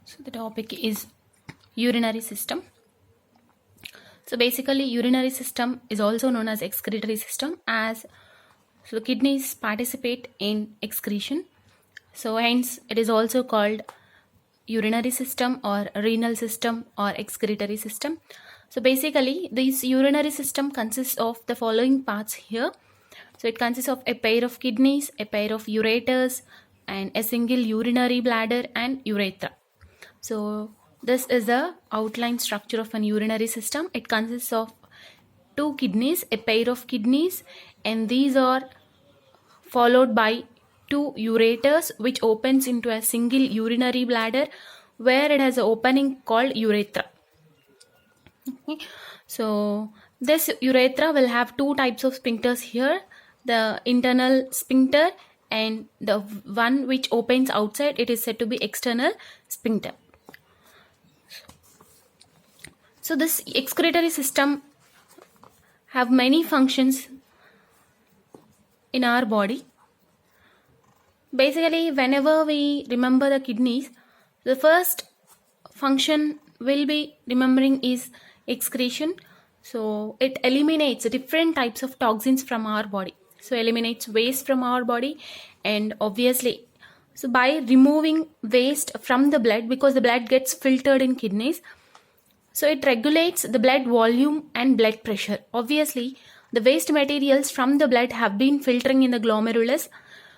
So the topic is urinary system. So basically urinary system is also known as excretory system, as so kidneys participate in excretion. So hence it is also called urinary system or renal system or excretory system. So basically this urinary system consists of the following parts here. So it consists of a pair of kidneys, a pair of ureters, and a single urinary bladder and urethra. So this is the outline structure of an urinary system. It consists of two kidneys, a pair of kidneys, and these are followed by two ureters, which opens into a single urinary bladder where it has an opening called urethra. Okay. So this urethra will have two types of sphincters here, the internal sphincter and the one which opens outside, it is said to be external sphincter. So this excretory system have many functions in our body. Basically, whenever we remember the kidneys, the first function we'll be remembering is excretion. So it eliminates different types of toxins from our body. So eliminates waste from our body, and obviously, so by removing waste from the blood, because the blood gets filtered in kidneys, so it regulates the blood volume and blood pressure. Obviously, the waste materials from the blood have been filtering in the glomerulus.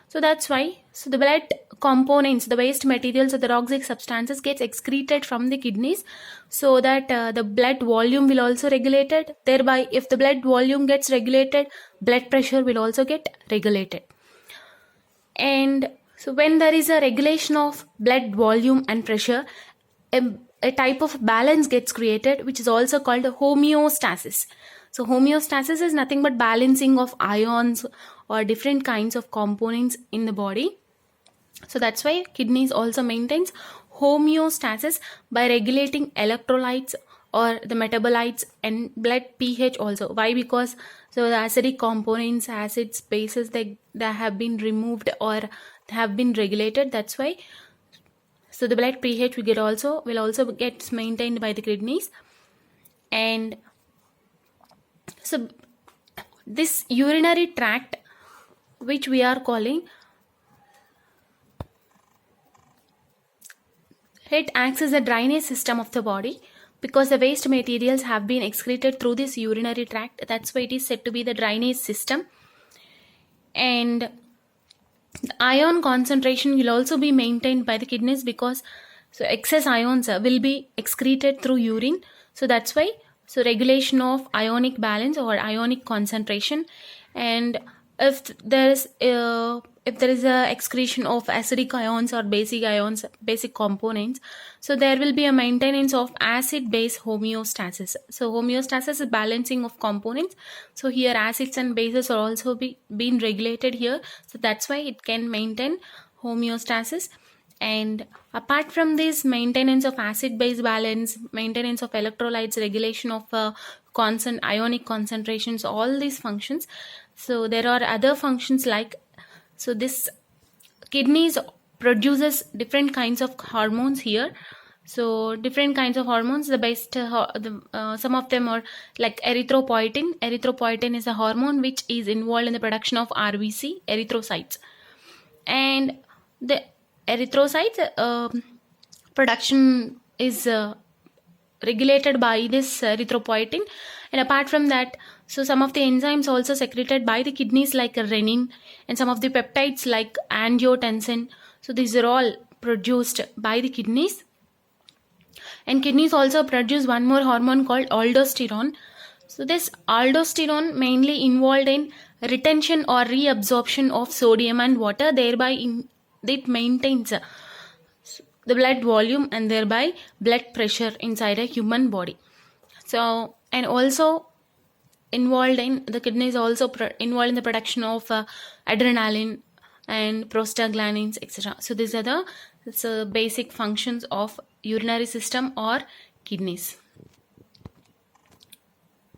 So that's why, so the blood components, the waste materials or the toxic substances gets excreted from the kidneys, so that the blood volume will also regulated. Thereby, if the blood volume gets regulated, blood pressure will also get regulated. And so when there is a regulation of blood volume and pressure, a type of balance gets created, which is also called homeostasis. So homeostasis is nothing but balancing of ions or different kinds of components in the body. So that's why kidneys also maintains homeostasis by regulating electrolytes or the metabolites and blood pH also. Why? Because so the acidic components, acids, bases, they have been removed or have been regulated. That's why. So the blood pH will also get maintained by the kidneys. And so this urinary tract, which we are calling, it acts as a drainage system of the body, because the waste materials have been excreted through this urinary tract. That's why it is said to be the drainage system. And the ion concentration will also be maintained by the kidneys, because so excess ions will be excreted through urine. So that's why, so regulation of ionic balance or ionic concentration. And if there is a excretion of acidic ions or basic ions, basic components, so there will be a maintenance of acid base homeostasis. So homeostasis is balancing of components. So here acids and bases are also being regulated here. So that's why it can maintain homeostasis. And apart from this maintenance of acid base balance, maintenance of electrolytes, regulation of ionic concentrations, all these functions, so there are other functions like, so this kidneys produces different kinds of hormones here. So different kinds of hormones, the best some of them are like erythropoietin. Erythropoietin is a hormone which is involved in the production of RBC, erythrocytes. And the erythrocytes production is regulated by this erythropoietin. And apart from that, so some of the enzymes also secreted by the kidneys like renin, and some of the peptides like angiotensin. So these are all produced by the kidneys. And kidneys also produce one more hormone called aldosterone. So this aldosterone mainly involved in retention or reabsorption of sodium and water, thereby it maintains the blood volume and thereby blood pressure inside a human body. So, and also involved in the kidneys also involved in the production of adrenaline and prostaglandins, etc. So these are the basic functions of urinary system or kidneys.